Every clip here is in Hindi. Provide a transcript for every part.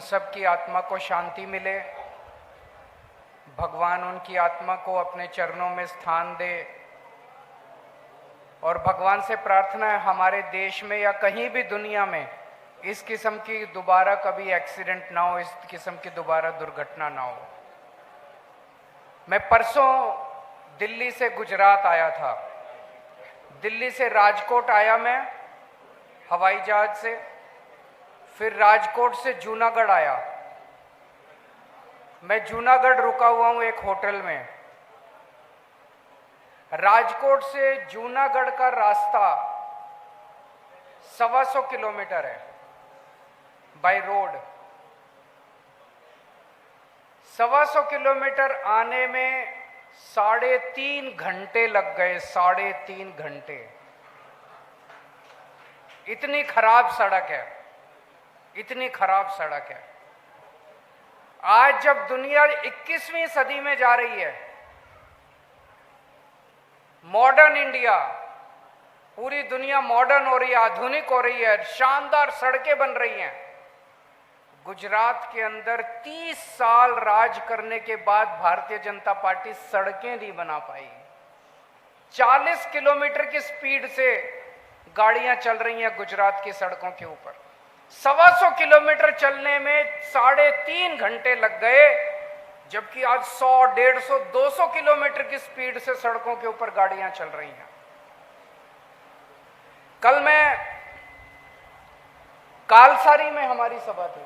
सब की आत्मा को शांति मिले, भगवान उनकी आत्मा को अपने चरणों में स्थान दे। और भगवान से प्रार्थना है हमारे देश में या कहीं भी दुनिया में इस किस्म की दोबारा कभी एक्सीडेंट ना हो, इस किस्म की दोबारा दुर्घटना ना हो। मैं परसों दिल्ली से गुजरात आया था। दिल्ली से राजकोट आया मैं हवाई जहाज से, फिर राजकोट से जूनागढ़ आया। मैं जूनागढ़ रुका हुआ हूं एक होटल में। राजकोट से जूनागढ़ का रास्ता 125 किलोमीटर है बाय रोड। 125 किलोमीटर आने में 3.5 घंटे लग गए। 3.5 घंटे। इतनी खराब सड़क है, इतनी खराब सड़क है। आज जब दुनिया 21वीं सदी में जा रही है, मॉडर्न इंडिया, पूरी दुनिया मॉडर्न हो रही है, आधुनिक हो रही है, शानदार सड़कें बन रही हैं। गुजरात के अंदर 30 साल राज करने के बाद भारतीय जनता पार्टी सड़कें नहीं बना पाई। 40 किलोमीटर की स्पीड से गाड़ियां चल रही हैं गुजरात की सड़कों के ऊपर। 125 किलोमीटर चलने में 3.5 घंटे लग गए, जबकि आज 100, 150, 200 किलोमीटर की स्पीड से सड़कों के ऊपर गाड़ियां चल रही हैं। कल मैं कालसारी में हमारी सभा थी,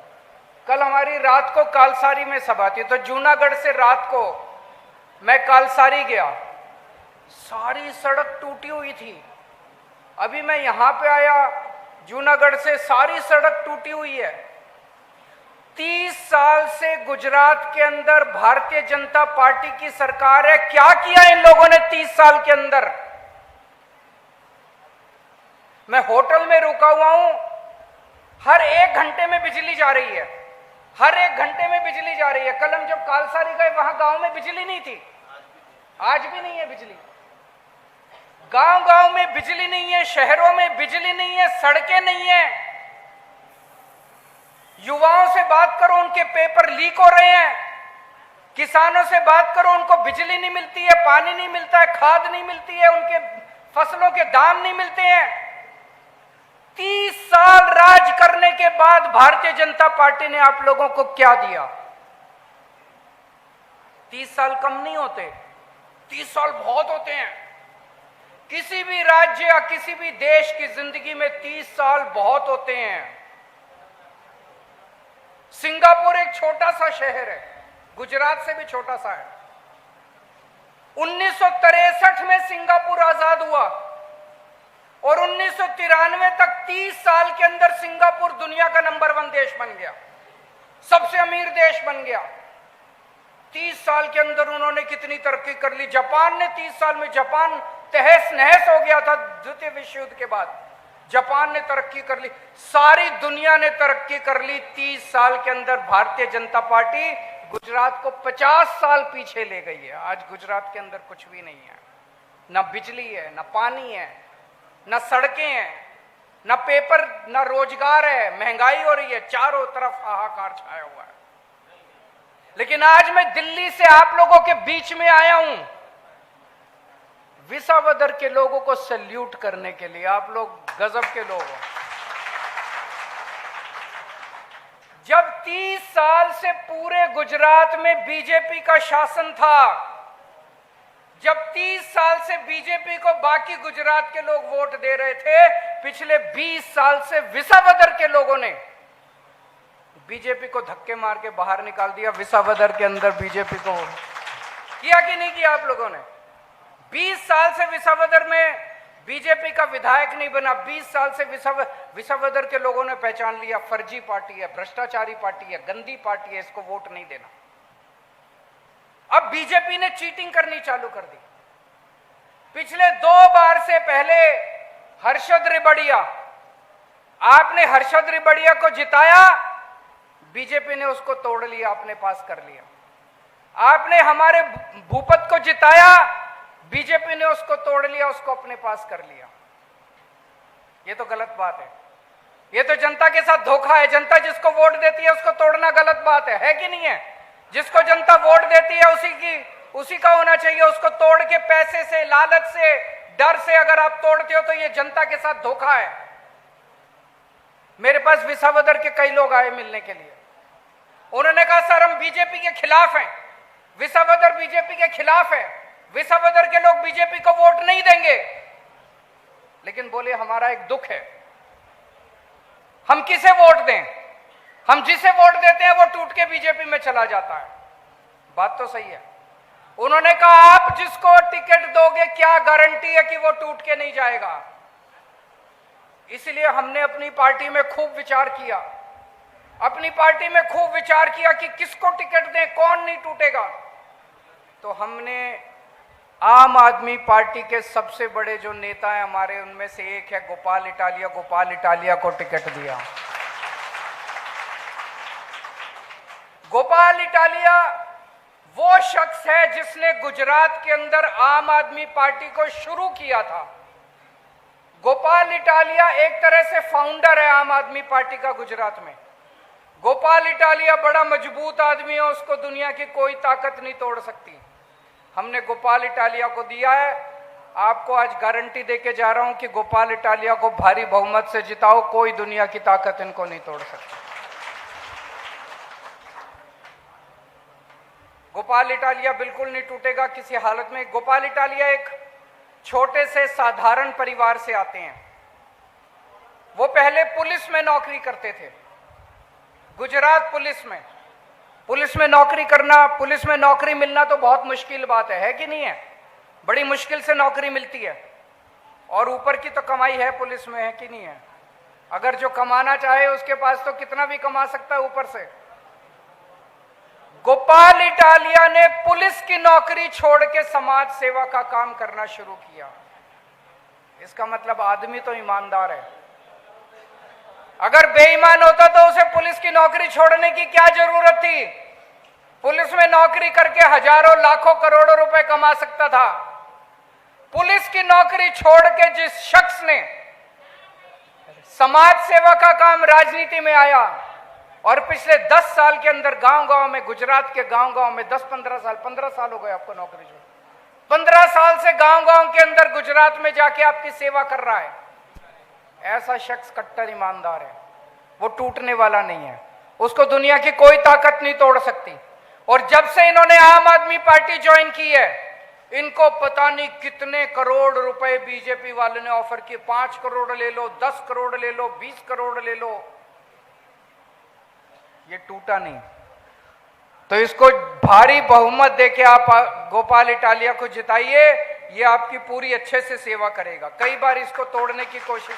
कल हमारी रात को कालसारी में सभा थी। तो जूनागढ़ से रात को मैं कालसारी गया, सारी सड़क टूटी हुई थी। अभी मैं यहां पे आया जूनागढ़ से, सारी सड़क टूटी हुई है। 30 साल से गुजरात के अंदर भारतीय जनता पार्टी की सरकार है। क्या किया इन लोगों ने 30 साल के अंदर? मैं होटल में रुका हुआ हूं, हर 1 घंटे में बिजली जा रही है, हर 1 घंटे में बिजली जा रही है। कल हम जब कालसारी गए वहां गांव में बिजली नहीं थी, आज भी नहीं है बिजली। गांव गांव में बिजली नहीं है, शहरों में बिजली नहीं है, सड़कें नहीं है। युवाओं से बात करो, उनके पेपर लीक हो रहे हैं। किसानों से बात करो, उनको बिजली नहीं मिलती है, पानी नहीं मिलता है, खाद नहीं मिलती है, उनके फसलों के दाम नहीं मिलते हैं। 30 साल राज करने के बाद भारतीय जनता पार्टी ने आप लोगों को क्या दिया? 30 साल कम नहीं होते, 30 साल बहुत होते हैं। किसी भी राज्य या किसी भी देश की जिंदगी में 30 साल बहुत होते हैं। सिंगापुर एक छोटा सा शहर है, गुजरात से भी छोटा सा है। 1963 में सिंगापुर आजाद हुआ और 1993 तक 30 साल के अंदर सिंगापुर दुनिया का नंबर 1 देश बन गया, सबसे अमीर देश बन गया। 30 साल के अंदर उन्होंने कितनी तरक्की कर ली। जापान ने 30 साल में, जापान तहस नहस हो गया था द्वितीय विश्व युद्ध के बाद, जापान ने तरक्की कर ली। सारी दुनिया ने तरक्की कर ली 30 साल के अंदर। भारतीय जनता पार्टी गुजरात को 50 साल पीछे ले गई है। आज गुजरात के अंदर कुछ भी नहीं है, ना बिजली है, ना पानी है, ना सड़कें हैं, ना पेपर, ना रोजगार है। महंगाई हो रही है, चारों तरफ हाहाकार छाया हुआ है। लेकिन आज मैं दिल्ली से आप लोगों के बीच में आया हूं विसावदर के लोगों को सैल्यूट करने के लिए। आप लोग गजब के लोग हो। जब 30 साल से पूरे गुजरात में बीजेपी का शासन था, जब 30 साल से बीजेपी को बाकी गुजरात के लोग वोट दे रहे थे, पिछले 20 साल से विसावदर के लोगों ने बीजेपी को धक्के मार के बाहर निकाल दिया। विसावदर के अंदर बीजेपी को किया कि नहीं किया आप लोगों ने? 20 साल से विसावदर में बीजेपी का विधायक नहीं बना। 20 साल से विसावदर के लोगों ने पहचान लिया फर्जी पार्टी है, भ्रष्टाचारी पार्टी है, गंदी पार्टी है, इसको वोट नहीं देना। अब बीजेपी ने चीटिंग करनी चालू कर दी। पिछले 2 बार से पहले हर्षद रिबड़िया, आपने हर्षद रिबड़िया को जिताया, बीजेपी ने उसको तोड़ लिया, अपने पास कर लिया। आपने हमारे भूपत को जिताया, बीजेपी ने उसको तोड़ लिया, उसको अपने पास कर लिया। ये तो गलत बात है। ये तो जनता के साथ धोखा है। जनता जिसको वोट देती है उसको तोड़ना गलत बात है कि नहीं है? जिसको जनता वोट देती है उसी का होना चाहिए। उसको तोड़ के पैसे से, लालच से, डर से अगर आप तोड़ते हो तो ये जनता के साथ धोखा है। मेरे पास विसावदर के कई लोग आए मिलने के लिए। उन्होंने कहा सर हम बीजेपी के खिलाफ हैं, विसावदर बीजेपी के खिलाफ है, विसावदर के लोग बीजेपी को वोट नहीं देंगे। लेकिन बोले हमारा एक दुख है, हम किसे वोट दें? हम जिसे वोट देते हैं वो टूट के बीजेपी में चला जाता है। बात तो सही है। उन्होंने कहा आप जिसको टिकट दोगे क्या गारंटी है कि वो टूट के नहीं जाएगा? इसलिए हमने अपनी पार्टी में खूब विचार किया, अपनी पार्टी में खूब विचार किया कि किसको टिकट दें, कौन नहीं टूटेगा। तो हमने आम आदमी पार्टी के सबसे बड़े जो नेता हैं हमारे, उनमें से एक है गोपाल इटालिया, गोपाल इटालिया को टिकट दिया। गोपाल इटालिया वो शख्स है जिसने गुजरात के अंदर आम आदमी पार्टी को शुरू किया था। गोपाल इटालिया एक तरह से फाउंडर है आम आदमी पार्टी का गुजरात में। गोपाल इटालिया बड़ा मजबूत आदमी है, उसको दुनिया की कोई ताकत नहीं तोड़ सकती। हमने गोपाल इटालिया को दिया है। आपको आज गारंटी देके जा रहा हूं कि गोपाल इटालिया को भारी बहुमत से जिताओ, कोई दुनिया की ताकत इनको नहीं तोड़ सकती। गोपाल इटालिया बिल्कुल नहीं टूटेगा किसी हालत में। गोपाल इटालिया एक छोटे से साधारण परिवार से आते हैं। वो पहले पुलिस में नौकरी करते थे, गुजरात पुलिस में। पुलिस में नौकरी करना, पुलिस में नौकरी मिलना तो बहुत मुश्किल बात है कि नहीं है? बड़ी मुश्किल से नौकरी मिलती है और ऊपर की तो कमाई है पुलिस में, है कि नहीं है? अगर जो कमाना चाहे उसके पास तो कितना भी कमा सकता है ऊपर से। गोपाल इटालिया ने पुलिस की नौकरी छोड़ के समाज सेवा का काम करना शुरू किया। इसका मतलब आदमी तो ईमानदार है। अगर बेईमान होता तो उसे पुलिस की नौकरी छोड़ने की क्या जरूरत थी? पुलिस में नौकरी करके हजारों लाखों करोड़ों रुपए कमा सकता था। पुलिस की नौकरी छोड़ के जिस शख्स ने समाज सेवा का काम, राजनीति में आया और पिछले 10 साल के अंदर गांव-गांव में, गुजरात के गांव-गांव में 10-15 साल, 15 साल हो गए आपको नौकरी छोड़, 15 साल से गांव-गांव के अंदर गुजरात में जाके आपकी सेवा कर रहा है। ऐसा शख्स कट्टर ईमानदार है, वो टूटने वाला नहीं है। उसको दुनिया की कोई ताकत नहीं तोड़ सकती। और जब से इन्होंने आम आदमी पार्टी ज्वाइन की है, इनको पता नहीं कितने करोड़ रुपए बीजेपी वाले ने ऑफर किए। 5 करोड़ ले लो, 10 करोड़ ले लो, 20 करोड़ ले लो, ये टूटा नहीं। तो इसको भारी बहुमत देके आप गोपाल इटालिया को जिताइए, ये आपकी पूरी अच्छे से सेवा करेगा। कई बार इसको तोड़ने की कोशिश,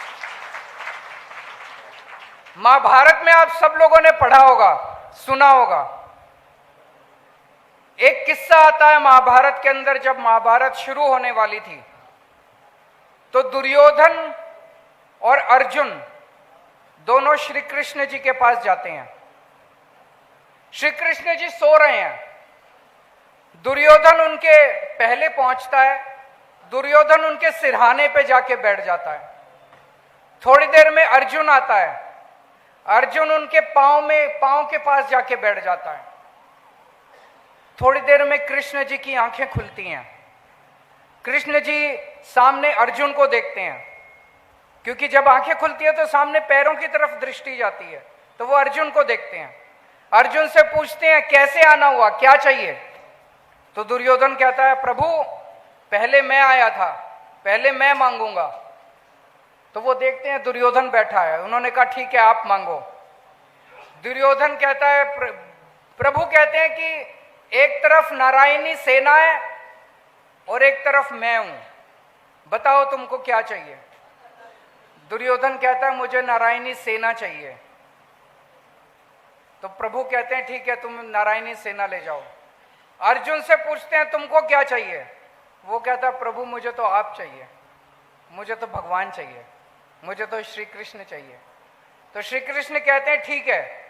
महाभारत में आप सब लोगों ने पढ़ा होगा, सुना होगा। एक किस्सा आता है महाभारत के अंदर। जब महाभारत शुरू होने वाली थी तो दुर्योधन और अर्जुन दोनों श्री कृष्ण जी के पास जाते हैं। श्री कृष्ण जी सो रहे हैं, दुर्योधन उनके पहले पहुंचता है। दुर्योधन उनके सिरहाने पे जाके बैठ जाता है। थोड़ी देर में अर्जुन आता है, अर्जुन उनके पांव के पास जाके बैठ जाता है। थोड़ी देर में कृष्ण जी की आंखें खुलती हैं। कृष्ण जी सामने अर्जुन को देखते हैं, क्योंकि जब आंखें खुलती है तो सामने पैरों की तरफ दृष्टि जाती है। तो वो अर्जुन को देखते हैं, अर्जुन से पूछते हैं कैसे आना हुआ, क्या चाहिए? तो दुर्योधन कहता है प्रभु पहले मैं आया था, पहले मैं मांगूंगा। तो वो देखते हैं दुर्योधन बैठा है। उन्होंने कहा ठीक है आप मांगो। दुर्योधन कहता है, प्रभु कहते हैं कि एक तरफ नारायणी सेना है और एक तरफ मैं हूं, बताओ तुमको क्या चाहिए? दुर्योधन कहता है मुझे नारायणी सेना चाहिए। तो प्रभु कहते हैं ठीक है तुम नारायणी सेना ले जाओ। अर्जुन से पूछते हैं तुमको क्या चाहिए? वो कहता है प्रभु मुझे तो आप चाहिए, मुझे तो भगवान चाहिए, मुझे तो श्री कृष्ण चाहिए। तो श्री कृष्ण कहते हैं ठीक है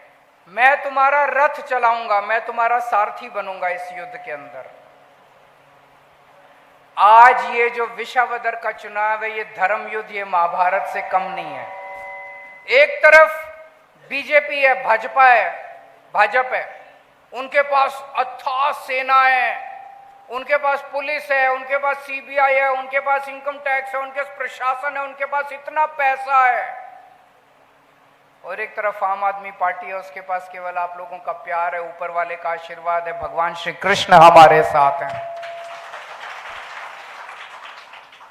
मैं तुम्हारा रथ चलाऊंगा, मैं तुम्हारा सारथी बनूंगा इस युद्ध के अंदर। आज ये जो विसावदर का चुनाव है, ये धर्म युद्ध, ये महाभारत से कम नहीं है। एक तरफ बीजेपी है, भाजपा है, भाजपा है, उनके पास अथाह सेना है, उनके पास पुलिस है, उनके पास सीबीआई है, उनके पास इनकम टैक्स है, उनके पास प्रशासन है, उनके पास इतना पैसा है। और एक तरफ आम आदमी पार्टी है, उसके पास केवल आप लोगों का प्यार है, ऊपर वाले का आशीर्वाद है, भगवान श्री कृष्ण हमारे साथ हैं।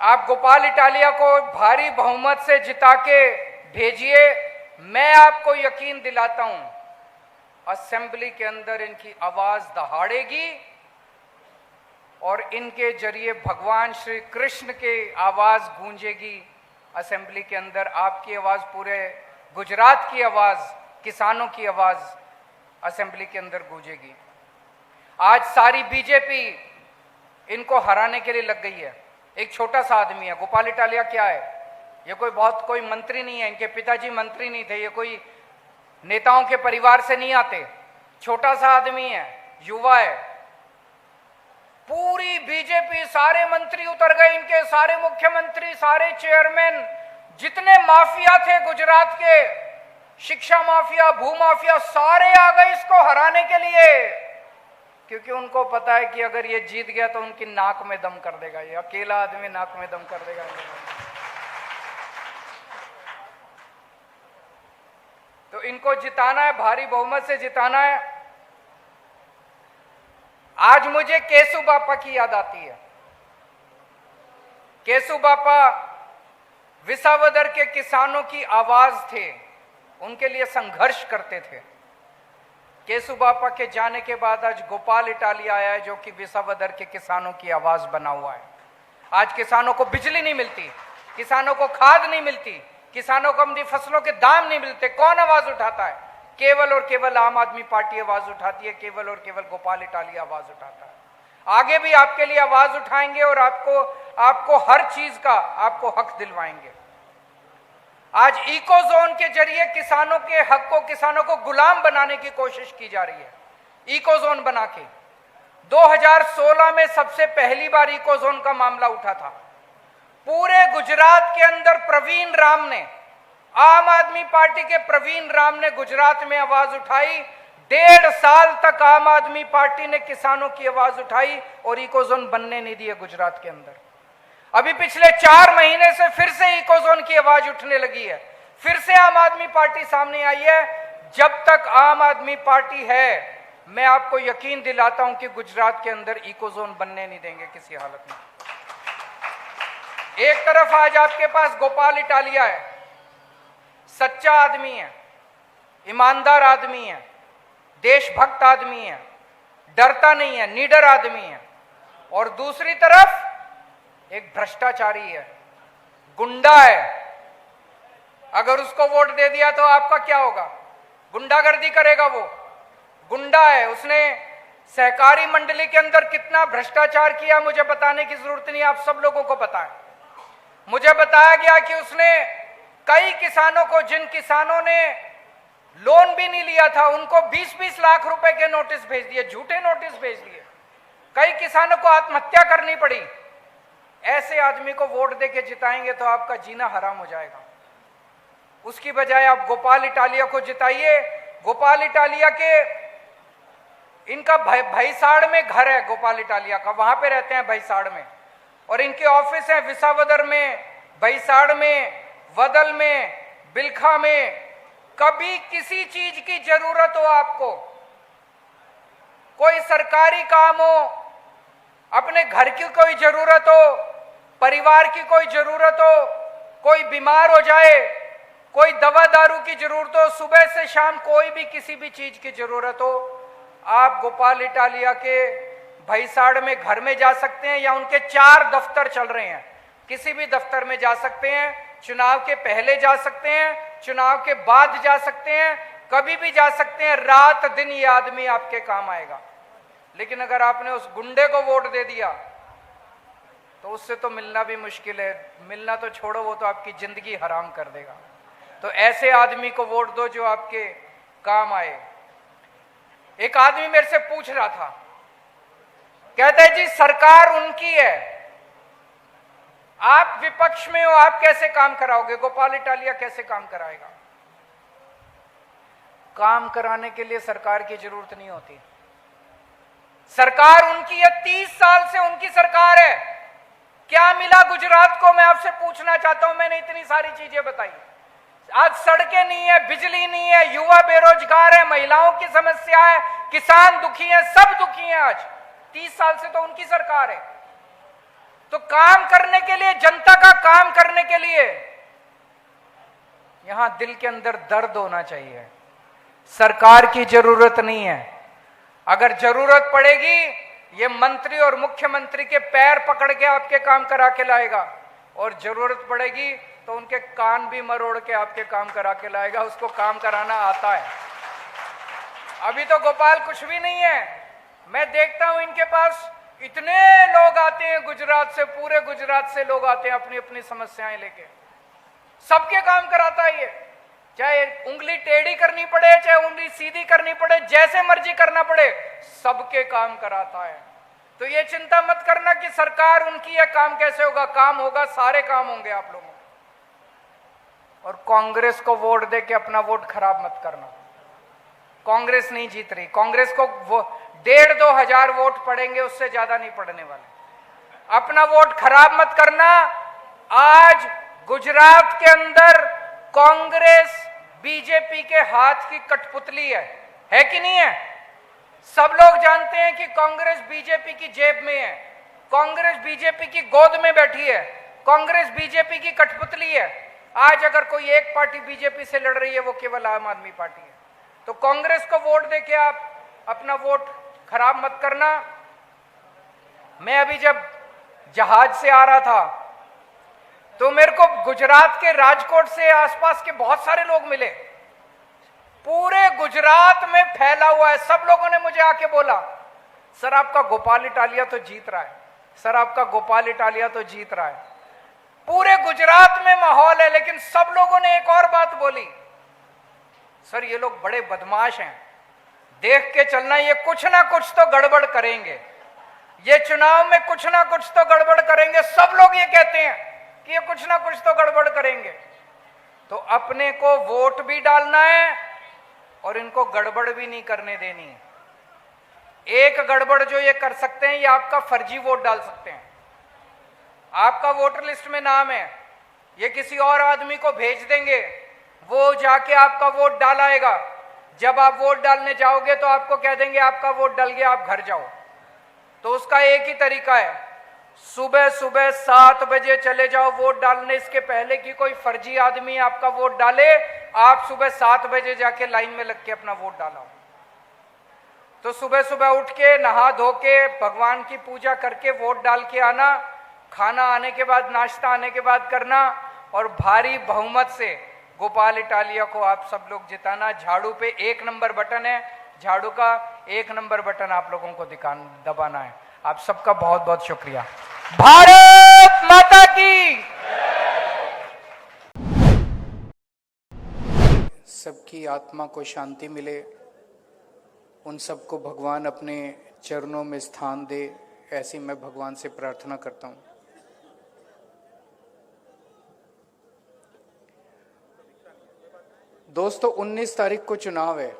आप गोपाल इटालिया को भारी बहुमत से जिता के भेजिए। मैं आपको यकीन दिलाता हूं असेंबली के अंदर इनकी आवाज दहाड़ेगी और इनके जरिए भगवान श्री कृष्ण के आवाज गूंजेगी असेंबली के अंदर। आपकी आवाज, पूरे गुजरात की आवाज, किसानों की आवाज असेंबली के अंदर गूंजेगी। आज सारी बीजेपी इनको हराने के लिए लग गई है। एक छोटा सा आदमी है, गोपाल इटालिया क्या है? ये कोई मंत्री नहीं है, इनके पिताजी मंत्री नहीं थे, ये कोई नेताओं के परिवार से नहीं आते, छोटा सा आदमी है, युवा है। पूरी बीजेपी, सारे मंत्री उतर गए इनके, सारे मुख्यमंत्री, सारे चेयरमैन, जितने माफिया थे गुजरात के, शिक्षा माफिया, भू माफिया, सारे आ गए इसको हराने के लिए, क्योंकि उनको पता है कि अगर ये जीत गया तो उनकी नाक में दम कर देगा, ये अकेला आदमी नाक में दम कर देगा। तो इनको जिताना है, भारी बहुमत से जिताना है। आज मुझे केशु बापा की याद आती है। केशु बापा विसावदर के किसानों की आवाज थे, उनके लिए संघर्ष करते थे। केशु बापा के जाने के बाद आज गोपाल इटालिया आया है, जो कि विसावदर के किसानों की आवाज बना हुआ है। आज किसानों को बिजली नहीं मिलती, किसानों को खाद नहीं मिलती, किसानों को अपनी फसलों के दाम नहीं मिलते। कौन आवाज उठाता है? केवल और केवल आम आदमी पार्टी आवाज उठाती है, केवल और केवल गोपाल इटालिया आवाज उठाता है। आगे भी आपके लिए आवाज उठाएंगे और आपको हर चीज का आपको हक दिलवाएंगे। आज इको जोन के जरिए किसानों के हक को, किसानों को गुलाम बनाने की कोशिश की जा रही है। इको जोन बना के 2016 में सबसे पहली बार इको जोन का मामला उठा था। पूरे गुजरात के अंदर प्रवीण राम ने, आम आदमी पार्टी के प्रवीण राम ने गुजरात में आवाज उठाई। 1.5 साल तक आम आदमी पार्टी ने किसानों की आवाज उठाई और इको जोन बनने नहीं दिए गुजरात के अंदर। अभी पिछले 4 महीने से फिर से इको जोन की आवाज उठने लगी है, फिर से आम आदमी पार्टी सामने आई है। जब तक आम आदमी पार्टी है, मैं आपको यकीन दिलाता हूं कि गुजरात के अंदर इको जोन बनने नहीं देंगे किसी हालत में। एक तरफ आज आपके पास गोपाल इटालिया है, सच्चा आदमी है, ईमानदार आदमी है, देशभक्त आदमी है, डरता नहीं है, निडर आदमी है। और दूसरी तरफ एक भ्रष्टाचारी है, गुंडा है। अगर उसको वोट दे दिया तो आपका क्या होगा? गुंडागर्दी करेगा वो, गुंडा है। उसने सहकारी मंडली के अंदर कितना भ्रष्टाचार किया मुझे बताने की जरूरत नहीं, आप सब लोगों को पता है। मुझे बताया गया कि उसने कई किसानों को, जिन किसानों ने लोन भी नहीं लिया था, उनको 20-20 लाख रुपए के नोटिस भेज दिए, झूठे नोटिस भेज दिए। कई किसानों को आत्महत्या करनी पड़ी। ऐसे आदमी को वोट देके जिताएंगे तो आपका जीना हराम हो जाएगा। उसकी बजाय आप गोपाल इटालिया को जिताइए। गोपाल इटालिया के, इनका भैसाड़ में घर है गोपाल इटालिया का, वहां पे रहते हैं भैसाड़ में, और इनके ऑफिस हैं विसावदर में, भैसाड़ में, वदल में, बिलखा में। कभी किसी चीज की जरूरत हो आपको, कोई सरकारी काम हो, अपने घर की कोई जरूरत हो, परिवार की कोई जरूरत हो, कोई बीमार हो जाए, कोई दवा दारू की जरूरत हो, सुबह से शाम कोई भी किसी भी चीज की जरूरत हो, आप गोपाल इटालिया के भैसाड़ में घर में जा सकते हैं, या उनके 4 दफ्तर चल रहे हैं, किसी भी दफ्तर में जा सकते हैं। चुनाव के पहले जा सकते हैं, चुनाव के बाद जा सकते हैं, कभी भी जा सकते हैं। रात दिन ये आदमी आपके काम आएगा। लेकिन अगर आपने उस गुंडे को वोट दे दिया तो उससे तो मिलना भी मुश्किल है। मिलना तो छोड़ो, वो तो आपकी जिंदगी हराम कर देगा। तो ऐसे आदमी को वोट दो जो आपके काम आए। एक आदमी मेरे से पूछ रहा था, कहता है जी सरकार उनकी है, आप विपक्ष में हो, आप कैसे काम कराओगे? गोपाल इटालिया कैसे काम कराएगा? काम कराने के लिए सरकार की जरूरत नहीं होती। सरकार उनकी है, 30 साल से उनकी सरकार है। क्या मिला गुजरात को, मैं आपसे पूछना चाहता हूं। मैंने इतनी सारी चीजें बताई, आज सड़कें नहीं है, बिजली नहीं है, युवा बेरोजगार है, महिलाओं की समस्या है, किसान दुखी है, सब दुखी हैं आज। 30 साल से तो उनकी सरकार है। तो काम करने के लिए, जनता का काम करने के लिए यहां दिल के अंदर दर्द होना चाहिए। सरकार की जरूरत नहीं है। अगर जरूरत पड़ेगी, ये मंत्री और मुख्यमंत्री के पैर पकड़ के आपके काम करा के लाएगा, और जरूरत पड़ेगी तो उनके कान भी मरोड़ के आपके काम करा के लाएगा। उसको काम कराना आता है। अभी तो गोपाल कुछ भी नहीं है। मैं देखता हूं इनके पास इतने लोग आते हैं गुजरात से, पूरे गुजरात से लोग आते हैं अपनी अपनी समस्याएं लेके। सबके काम कराता है ये, चाहे उंगली टेढ़ी करनी पड़े, चाहे उंगली सीधी करनी पड़े, जैसे मर्जी करना पड़े, सबके काम कराता है। तो ये चिंता मत करना कि सरकार उनकी है, काम कैसे होगा। काम होगा, सारे काम होंगे आप लोगों के। और कांग्रेस को वोट दे के अपना वोट खराब मत करना। कांग्रेस नहीं जीत रही। कांग्रेस को 1,500-2 हजार वोट पड़ेंगे, उससे ज्यादा नहीं पड़ने वाले। अपना वोट खराब मत करना। आज गुजरात के अंदर कांग्रेस बीजेपी के हाथ की कठपुतली है कि नहीं है? सब लोग जानते हैं कि कांग्रेस बीजेपी की जेब में है, कांग्रेस बीजेपी की गोद में बैठी है, कांग्रेस बीजेपी की कठपुतली है। आज अगर कोई एक पार्टी बीजेपी से लड़ रही है, वो केवल आम आदमी पार्टी है। तो कांग्रेस को वोट देके आप अपना वोट खराब मत करना। मैं अभी जब जहाज से आ रहा था तो मेरे को गुजरात के राजकोट से आसपास के बहुत सारे लोग मिले। पूरे गुजरात में फैला हुआ है। सब लोगों ने मुझे आके बोला, सर आपका गोपाल इटालिया तो जीत रहा है, सर आपका गोपाल इटालिया तो जीत रहा है। पूरे गुजरात में माहौल है। लेकिन सब लोगों ने एक और बात बोली, सर ये लोग बड़े बदमाश हैं, देख के चलना, ये कुछ ना कुछ तो गड़बड़ करेंगे, ये चुनाव में कुछ ना कुछ तो गड़बड़ करेंगे। सब लोग ये कहते हैं कि ये कुछ ना कुछ तो गड़बड़ करेंगे। तो अपने को वोट भी डालना है और इनको गड़बड़ भी नहीं करने देनी है। एक गड़बड़ जो ये कर सकते हैं, ये आपका फर्जी वोट डाल सकते हैं। आपका वोटर लिस्ट में नाम है, ये किसी और आदमी को भेज देंगे, वो जाके आपका वोट डालाएगा। जब आप वोट डालने जाओगे तो आपको कह देंगे आपका वोट डल गया, आप घर जाओ। तो उसका एक ही तरीका है, सुबह सुबह 7 बजे चले जाओ वोट डालने। इसके पहले कि कोई फर्जी आदमी आपका वोट डाले, आप सुबह 7 बजे जाके लाइन में लग के अपना वोट डालो। तो सुबह सुबह उठ के नहा धो के भगवान की पूजा करके वोट डाल के आना, खाना आने के बाद, नाश्ता आने के बाद करना, और भारी बहुमत से गोपाल इटालिया को आप सब लोग जिताना। झाड़ू पे 1 नंबर बटन है, झाड़ू का 1 नंबर बटन आप लोगों को दबाना है। आप सबका बहुत बहुत शुक्रिया। भारत माता की। सबकी आत्मा को शांति मिले, उन सबको भगवान अपने चरणों में स्थान दे, ऐसी मैं भगवान से प्रार्थना करता हूं। दोस्तों 19 तारीख को चुनाव है,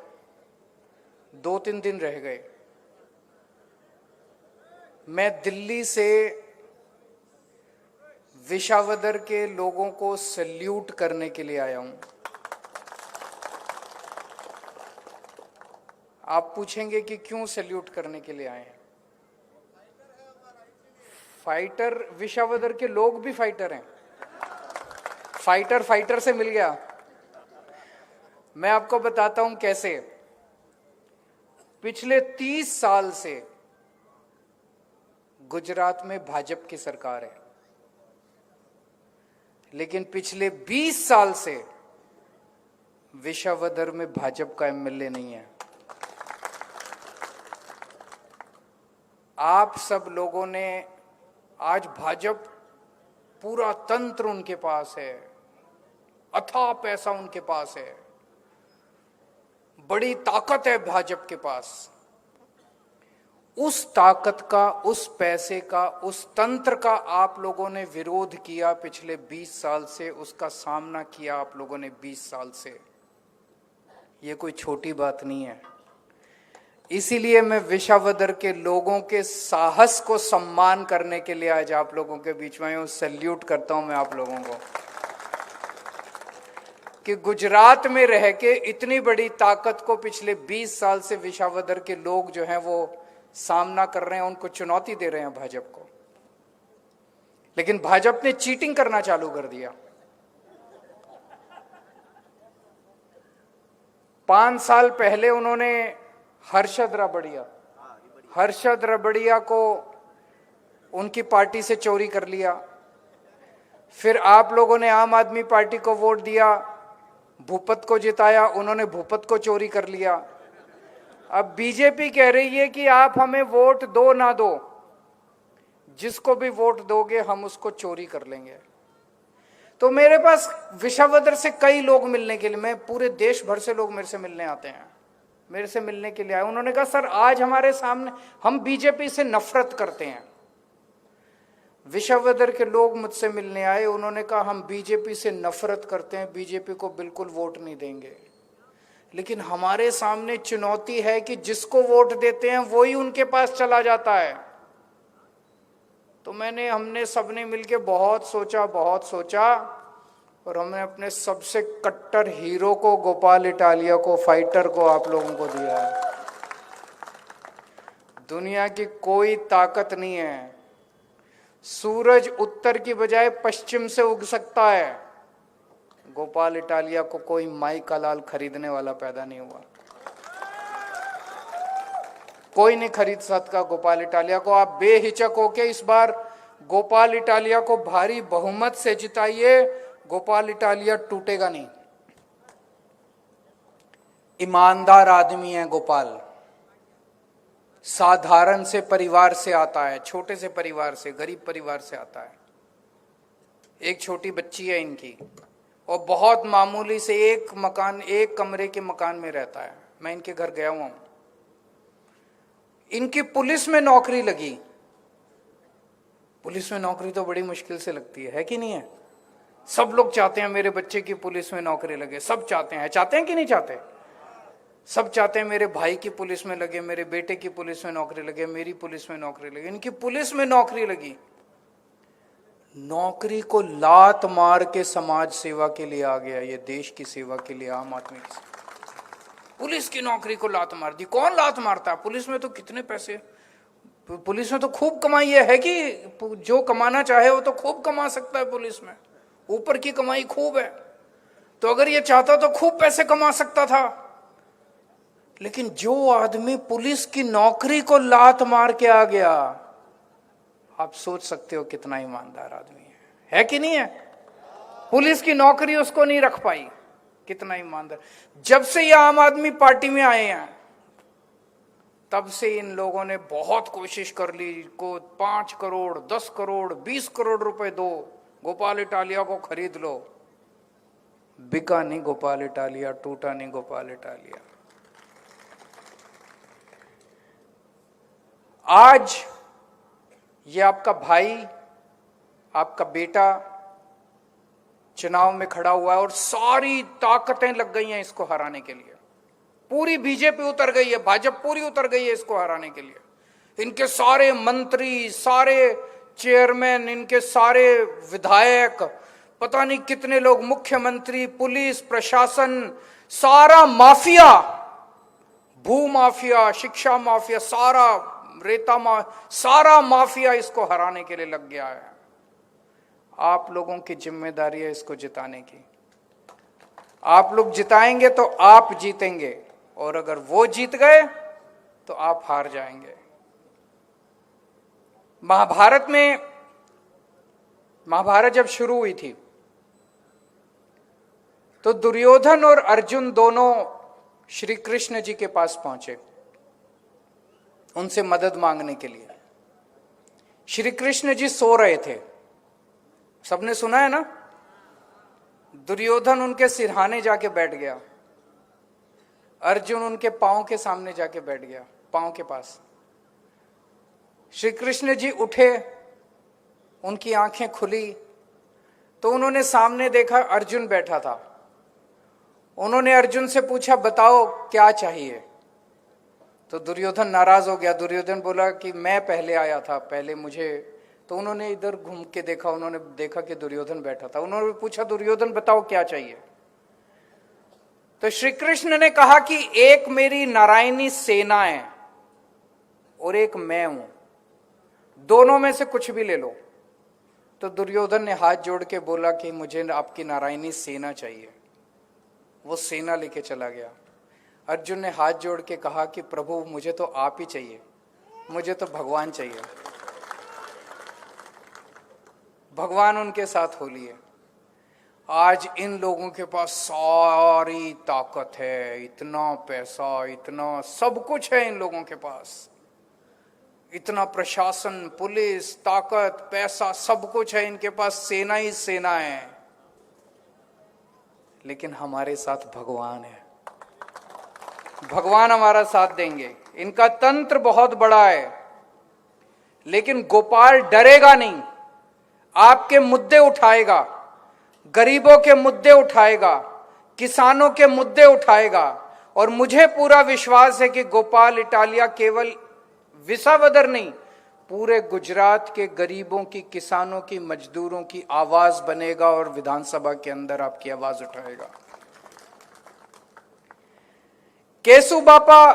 2-3 दिन रह गए। मैं दिल्ली से विसावदर के लोगों को सैल्यूट करने के लिए आया हूं। आप पूछेंगे कि क्यों सैल्यूट करने के लिए आए हैं? फाइटर, विसावदर के लोग भी फाइटर हैं। फाइटर से मिल गया। मैं आपको बताता हूं कैसे। पिछले 30 साल से गुजरात में भाजपा की सरकार है, लेकिन पिछले 20 साल से विसावदर में भाजपा का एमएलए नहीं है। आप सब लोगों ने, आज भाजपा पूरा तंत्र उनके पास है, अथाह पैसा उनके पास है, बड़ी ताकत है भाजपा के पास। उस ताकत का, उस पैसे का, उस तंत्र का आप लोगों ने विरोध किया पिछले 20 साल से, उसका सामना किया आप लोगों ने 20 साल से। ये कोई छोटी बात नहीं है। इसीलिए मैं विशावदर के लोगों के साहस को सम्मान करने के लिए आज आप लोगों के बीच में हूं। सैल्यूट करता हूं मैं आप लोगों को कि गुजरात में रह के इतनी बड़ी ताकत को पिछले 20 साल से विशावदर के लोग जो हैं वो सामना कर रहे हैं, उनको चुनौती दे रहे हैं भाजपा को। लेकिन भाजपा ने चीटिंग करना चालू कर दिया। 5 साल पहले उन्होंने हर्षद रबड़िया को उनकी पार्टी से चोरी कर लिया। फिर आप लोगों ने आम आदमी पार्टी को वोट दिया, भूपत को जिताया, उन्होंने भूपत को चोरी कर लिया। अब बीजेपी कह रही है कि आप हमें वोट दो ना दो, जिसको भी वोट दोगे हम उसको चोरी कर लेंगे। तो मेरे पास विशावदर से कई लोग मिलने के लिए, मैं पूरे देश भर से लोग मेरे से मिलने आते हैं, मेरे से मिलने के लिए आए। उन्होंने कहा सर आज हमारे सामने, हम बीजेपी से नफरत करते हैं। विशावदर के लोग मुझसे मिलने आए, उन्होंने कहा हम बीजेपी से नफरत करते हैं, बीजेपी को बिल्कुल वोट नहीं देंगे, लेकिन हमारे सामने चुनौती है कि जिसको वोट देते हैं वही उनके पास चला जाता है। तो हमने सबने मिलके बहुत सोचा और हमने अपने सबसे कट्टर हीरो को, गोपाल इटालिया को, फाइटर को आप लोगों को दिया है। दुनिया की कोई ताकत नहीं है, सूरज उत्तर की बजाय पश्चिम से उग सकता है। गोपाल इटालिया को कोई माई का लाल खरीदने वाला पैदा नहीं हुआ, कोई नहीं खरीद सकता गोपाल इटालिया को। आप बेहिचक होके इस बार गोपाल इटालिया को भारी बहुमत से जिताइए, गोपाल इटालिया टूटेगा नहीं। ईमानदार आदमी है गोपाल, साधारण से परिवार से आता है, छोटे से परिवार से, गरीब परिवार से आता है। एक छोटी बच्ची है इनकी और बहुत मामूली से एक कमरे के मकान में रहता है। मैं इनके घर गया हुआ हूं। इनकी पुलिस में नौकरी लगी। पुलिस में नौकरी तो बड़ी मुश्किल से लगती है कि नहीं है? सब लोग चाहते हैं मेरे बच्चे की पुलिस में नौकरी लगे, सब चाहते हैं कि नहीं चाहते? सब चाहते हैं मेरे भाई की पुलिस में लगे, मेरे बेटे की पुलिस में नौकरी लगे, मेरी पुलिस में नौकरी लगे। इनकी पुलिस में नौकरी लगी। नौकरी को लात मार के समाज सेवा के लिए आ गया, ये देश की सेवा के लिए, आम आदमी की सेवा। पुलिस की नौकरी को लात मार दी। कौन लात मारता है? पुलिस में तो कितने पैसे, पुलिस में तो खूब कमाई है कि जो कमाना चाहे वो तो खूब कमा सकता है। पुलिस में ऊपर की कमाई खूब है, तो अगर ये चाहता तो खूब पैसे कमा सकता था। लेकिन जो आदमी पुलिस की नौकरी को लात मार के आ गया, आप सोच सकते हो कितना ईमानदार आदमी है कि नहीं है? पुलिस की नौकरी उसको नहीं रख पाई, कितना ईमानदार। जब से ये आम आदमी पार्टी में आए हैं तब से इन लोगों ने बहुत कोशिश कर ली को 5 करोड़ 10 करोड़ 20 करोड़ रुपए दो, गोपाल इटालिया को खरीद लो। बिका नहीं गोपाल इटालिया, टूटा नहीं गोपाल इटालिया। आज ये आपका भाई, आपका बेटा चुनाव में खड़ा हुआ है और सारी ताकतें लग गई हैं इसको हराने के लिए। पूरी बीजेपी उतर गई है, भाजपा पूरी उतर गई है इसको हराने के लिए। इनके सारे मंत्री, सारे चेयरमैन, इनके सारे विधायक, पता नहीं कितने लोग, मुख्यमंत्री, पुलिस प्रशासन, सारा माफिया, भू माफिया, शिक्षा माफिया, सारा सारा माफिया इसको हराने के लिए लग गया है। आप लोगों की जिम्मेदारी है इसको जिताने की। आप लोग जिताएंगे तो आप जीतेंगे, और अगर वो जीत गए तो आप हार जाएंगे। महाभारत जब शुरू हुई थी तो दुर्योधन और अर्जुन दोनों श्री कृष्ण जी के पास पहुंचे उनसे मदद मांगने के लिए। श्री कृष्ण जी सो रहे थे, सबने सुना है ना। दुर्योधन उनके सिरहाने जाके बैठ गया, अर्जुन उनके पांव के सामने जाके बैठ गया, पांव के पास। श्री कृष्ण जी उठे, उनकी आंखें खुली तो उन्होंने सामने देखा अर्जुन बैठा था। उन्होंने अर्जुन से पूछा, बताओ क्या चाहिए। तो दुर्योधन नाराज हो गया। दुर्योधन बोला कि मैं पहले आया था, पहले मुझे। तो उन्होंने इधर घूम के देखा, उन्होंने देखा कि दुर्योधन बैठा था। उन्होंने पूछा, दुर्योधन बताओ क्या चाहिए। तो श्री कृष्ण ने कहा कि एक मेरी नारायणी सेना है और एक मैं हूं, दोनों में से कुछ भी ले लो। तो दुर्योधन ने हाथ जोड़ के बोला कि मुझे आपकी नारायणी सेना चाहिए। वो सेना लेके चला गया। अर्जुन ने हाथ जोड़ के कहा कि प्रभु मुझे तो आप ही चाहिए, मुझे तो भगवान चाहिए। भगवान उनके साथ हो लिए। आज इन लोगों के पास सारी ताकत है, इतना पैसा, इतना सब कुछ है इन लोगों के पास, इतना प्रशासन, पुलिस, ताकत, पैसा, सब कुछ है इनके पास, सेना ही सेना है। लेकिन हमारे साथ भगवान है, भगवान हमारा साथ देंगे। इनका तंत्र बहुत बड़ा है, लेकिन गोपाल डरेगा नहीं, आपके मुद्दे उठाएगा, गरीबों के मुद्दे उठाएगा, किसानों के मुद्दे उठाएगा। और मुझे पूरा विश्वास है कि गोपाल इटालिया केवल विसावदर नहीं, पूरे गुजरात के गरीबों की, किसानों की, मजदूरों की आवाज बनेगा और विधानसभा के अंदर आपकी आवाज उठाएगा। केशु बापा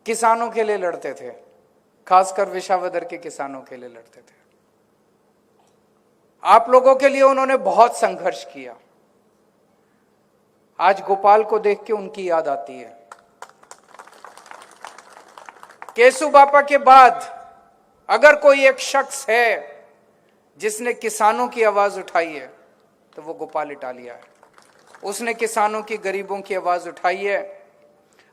किसानों के लिए लड़ते थे, खासकर विसावदर के किसानों के लिए लड़ते थे। आप लोगों के लिए उन्होंने बहुत संघर्ष किया। आज गोपाल को देख के उनकी याद आती है। केशु बापा के बाद अगर कोई एक शख्स है जिसने किसानों की आवाज उठाई है तो वो गोपाल इटालिया है। उसने किसानों की, गरीबों की आवाज उठाई है।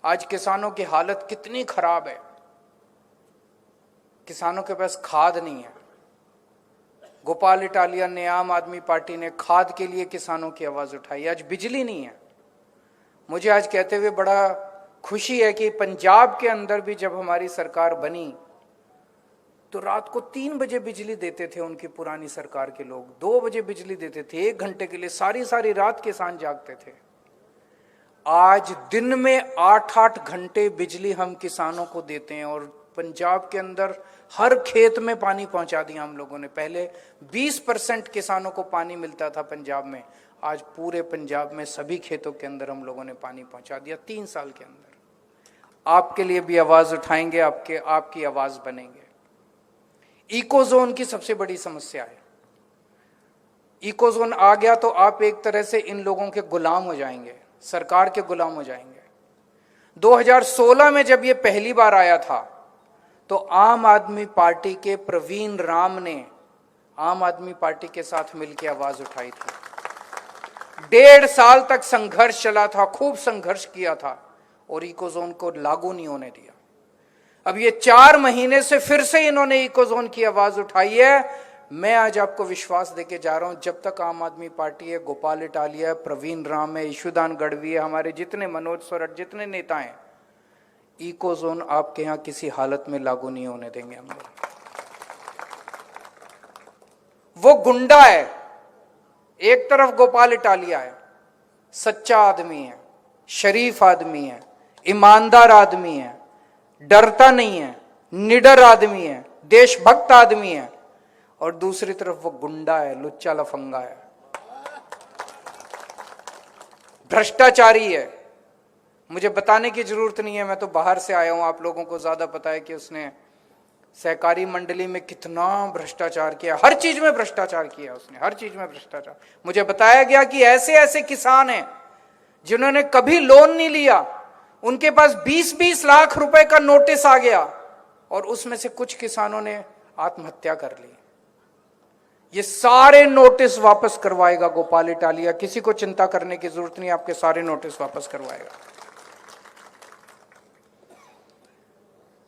आज किसानों की हालत कितनी खराब है, किसानों के पास खाद नहीं है। गोपाल इटालिया ने, आम आदमी पार्टी ने खाद के लिए किसानों की आवाज उठाई। आज बिजली नहीं है। मुझे आज कहते हुए बड़ा खुशी है कि पंजाब के अंदर भी जब हमारी सरकार बनी तो रात को 3 बजे बिजली देते थे उनकी पुरानी सरकार के लोग, 2 बजे बिजली देते थे, 1 घंटे के लिए, सारी सारी रात किसान जागते थे। आज दिन में 8-8 घंटे बिजली हम किसानों को देते हैं और पंजाब के अंदर हर खेत में पानी पहुंचा दिया हम लोगों ने। पहले 20% किसानों को पानी मिलता था पंजाब में, आज पूरे पंजाब में सभी खेतों के अंदर हम लोगों ने पानी पहुंचा दिया 3 साल के अंदर। आपके लिए भी आवाज उठाएंगे, आपकी आवाज बनेंगे। इकोजोन की सबसे बड़ी समस्या है। इकोजोन आ गया तो आप एक तरह से इन लोगों के गुलाम हो जाएंगे, सरकार के गुलाम हो जाएंगे। 2016 में जब ये पहली बार आया था तो आम आदमी पार्टी के प्रवीण राम ने आम आदमी पार्टी के साथ मिलकर आवाज उठाई थी। 1.5 साल तक संघर्ष चला था, खूब संघर्ष किया था और इकोजोन को लागू नहीं होने दिया। अब ये 4 महीने से फिर से इन्होंने इकोजोन की आवाज उठाई है। मैं आज आपको विश्वास देके जा रहा हूं, जब तक आम आदमी पार्टी है, गोपाल इटालिया है, प्रवीण राम है, ईशुदान गढ़वी है, हमारे जितने मनोज सोरठ, जितने नेता हैं, इकोजोन आपके यहां किसी हालत में लागू नहीं होने देंगे हम लोग। वो गुंडा है, एक तरफ गोपाल इटालिया है, सच्चा आदमी है, शरीफ आदमी है, ईमानदार आदमी है, डरता नहीं है, निडर आदमी है, देशभक्त आदमी है। और दूसरी तरफ वो गुंडा है, लुच्चा लफंगा है, भ्रष्टाचारी है। मुझे बताने की जरूरत नहीं है, मैं तो बाहर से आया हूं, आप लोगों को ज्यादा पता है कि उसने सहकारी मंडली में कितना भ्रष्टाचार किया, हर चीज में भ्रष्टाचार किया उसने, हर चीज में भ्रष्टाचार। मुझे बताया गया कि ऐसे ऐसे किसान हैं जिन्होंने कभी लोन नहीं लिया, उनके पास 20-20 लाख रुपए का नोटिस आ गया और उसमें से कुछ किसानों ने आत्महत्या कर ली। ये सारे नोटिस वापस करवाएगा गोपाल इटालिया, किसी को चिंता करने की जरूरत नहीं, आपके सारे नोटिस वापस करवाएगा।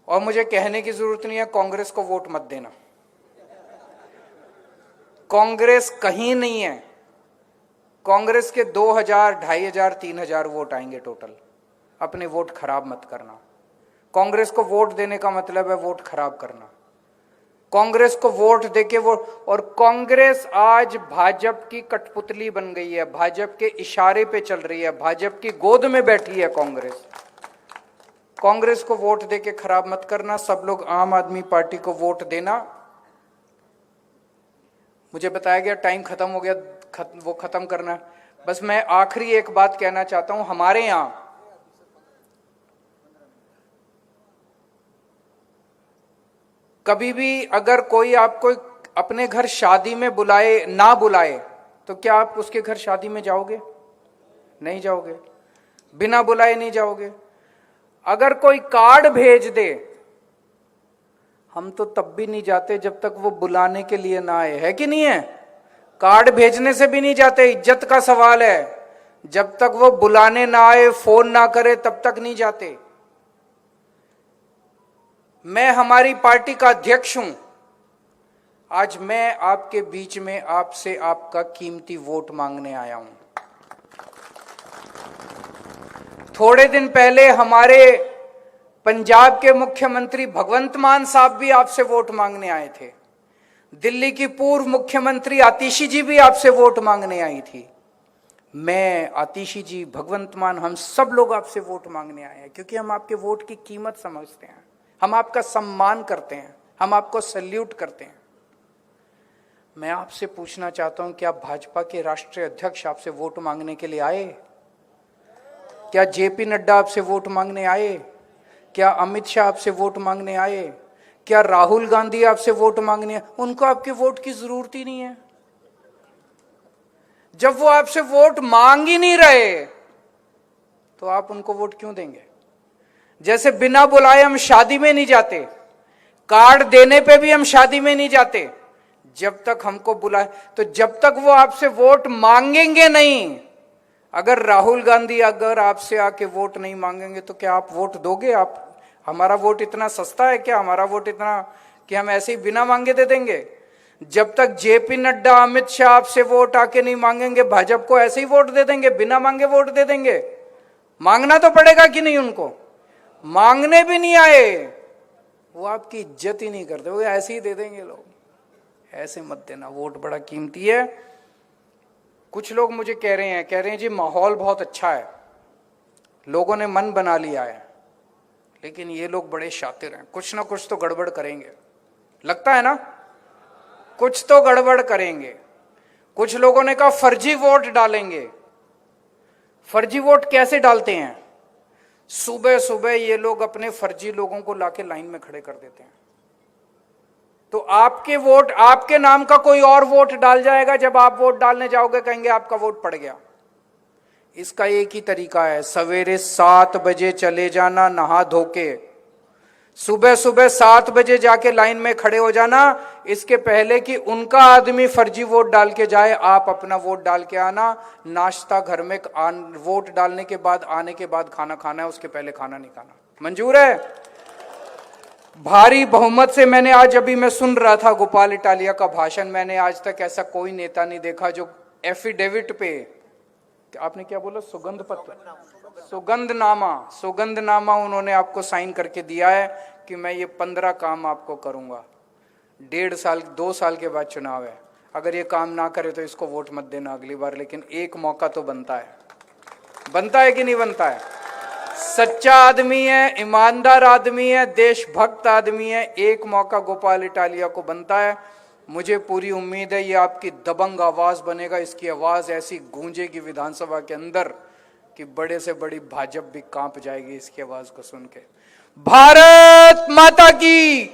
और मुझे कहने की जरूरत नहीं है कांग्रेस को वोट मत देना, कांग्रेस कहीं नहीं है। कांग्रेस के 2000, 2500, 3000 वोट आएंगे टोटल। अपने वोट खराब मत करना। कांग्रेस को वोट देने का मतलब है वोट खराब करना। कांग्रेस को वोट देके वो, और कांग्रेस आज भाजपा की कठपुतली बन गई है, भाजपा के इशारे पे चल रही है, भाजपा की गोद में बैठी है कांग्रेस। कांग्रेस को वोट देके खराब मत करना, सब लोग आम आदमी पार्टी को वोट देना। मुझे बताया गया टाइम खत्म हो गया, वो खत्म करना। बस मैं आखिरी एक बात कहना चाहता हूं, हमारे यहां कभी भी अगर कोई आपको अपने घर शादी में बुलाए ना बुलाए, तो क्या आप उसके घर शादी में जाओगे? नहीं जाओगे, बिना बुलाए नहीं जाओगे। अगर कोई कार्ड भेज दे, हम तो तब भी नहीं जाते जब तक वो बुलाने के लिए ना आए, है कि नहीं है? कार्ड भेजने से भी नहीं जाते, इज्जत का सवाल है। जब तक वो बुलाने ना आए, फोन ना करे, तब तक नहीं जाते। मैं हमारी पार्टी का अध्यक्ष हूं, आज मैं आपके बीच में आपसे आपका कीमती वोट मांगने आया हूं। थोड़े दिन पहले हमारे पंजाब के मुख्यमंत्री भगवंत मान साहब भी आपसे वोट मांगने आए थे। दिल्ली की पूर्व मुख्यमंत्री आतिशी जी भी आपसे वोट मांगने आई थी। मैं, आतिशी जी, भगवंत मान, हम सब लोग आपसे वोट मांगने आए हैं, क्योंकि हम आपके वोट की कीमत समझते हैं, हम आपका सम्मान करते हैं, हम आपको सैल्यूट करते हैं। मैं आपसे पूछना चाहता हूं, क्या भाजपा के राष्ट्रीय अध्यक्ष आपसे वोट मांगने के लिए आए? क्या जेपी नड्डा आपसे वोट मांगने आए? क्या अमित शाह आपसे वोट मांगने आए? क्या राहुल गांधी आपसे वोट मांगने आए? उनको आपके वोट की जरूरत ही नहीं है। जब वो आपसे वोट मांग ही नहीं रहे, तो आप उनको वोट क्यों देंगे? जैसे बिना बुलाए हम शादी में नहीं जाते, कार्ड देने पे भी हम शादी में नहीं जाते, जब तक हमको बुलाए, तो जब तक वो आपसे वोट मांगेंगे नहीं, अगर राहुल गांधी अगर आपसे आके वोट नहीं मांगेंगे, तो क्या आप वोट दोगे? आप, हमारा वोट इतना सस्ता है क्या? हमारा वोट इतना कि हम ऐसे ही बिना मांगे दे देंगे? जब तक जेपी नड्डा, अमित शाह आपसे वोट आके नहीं मांगेंगे, भाजपा को ऐसे ही वोट दे देंगे, बिना मांगे वोट दे देंगे? मांगना तो पड़ेगा कि नहीं? उनको मांगने भी नहीं आए, वो आपकी इज्जत ही नहीं करते, वो ऐसे ही दे देंगे लोग। ऐसे मत देना, वोट बड़ा कीमती है। कुछ लोग मुझे कह रहे हैं जी माहौल बहुत अच्छा है, लोगों ने मन बना लिया है, लेकिन ये लोग बड़े शातिर हैं, कुछ ना कुछ तो गड़बड़ करेंगे, लगता है ना? कुछ तो गड़बड़ करेंगे। कुछ लोगों ने कहा फर्जी वोट डालेंगे। फर्जी वोट कैसे डालते हैं? सुबह सुबह ये लोग अपने फर्जी लोगों को लाके लाइन में खड़े कर देते हैं, तो आपके वोट, आपके नाम का कोई और वोट डाल जाएगा। जब आप वोट डालने जाओगे, कहेंगे आपका वोट पड़ गया। इसका एक ही तरीका है, सवेरे 7 बजे चले जाना नहा धो के, सुबह सुबह 7 बजे जाके लाइन में खड़े हो जाना, इसके पहले कि उनका आदमी फर्जी वोट डाल के जाए, आप अपना वोट डाल के आना। नाश्ता घर में, वोट डालने के बाद, आने के बाद खाना खाना है, उसके पहले खाना नहीं खाना। मंजूर है? भारी बहुमत से मैंने आज, अभी मैं सुन रहा था गोपाल इटालिया का भाषण, मैंने आज तक ऐसा कोई नेता नहीं देखा जो एफिडेविट पे, आपने क्या बोला, सुगंध पत्र, सुगंधनामा उन्होंने आपको साइन करके दिया है कि मैं ये 15 काम आपको करूंगा। 1.5 साल 2 साल के बाद चुनाव है, अगर ये काम ना करे तो इसको वोट मत देना अगली बार, लेकिन एक मौका तो बनता है कि नहीं बनता है? सच्चा आदमी है, ईमानदार आदमी है, देशभक्त आदमी है, एक मौका गोपाल इटालिया को बनता है। मुझे पूरी उम्मीद है ये आपकी दबंग आवाज बनेगा, इसकी आवाज ऐसी गूंजेगी विधानसभा के अंदर कि बड़े से बड़ी भाजपा भी कांप जाएगी इसकी आवाज को सुन के। भारत माता की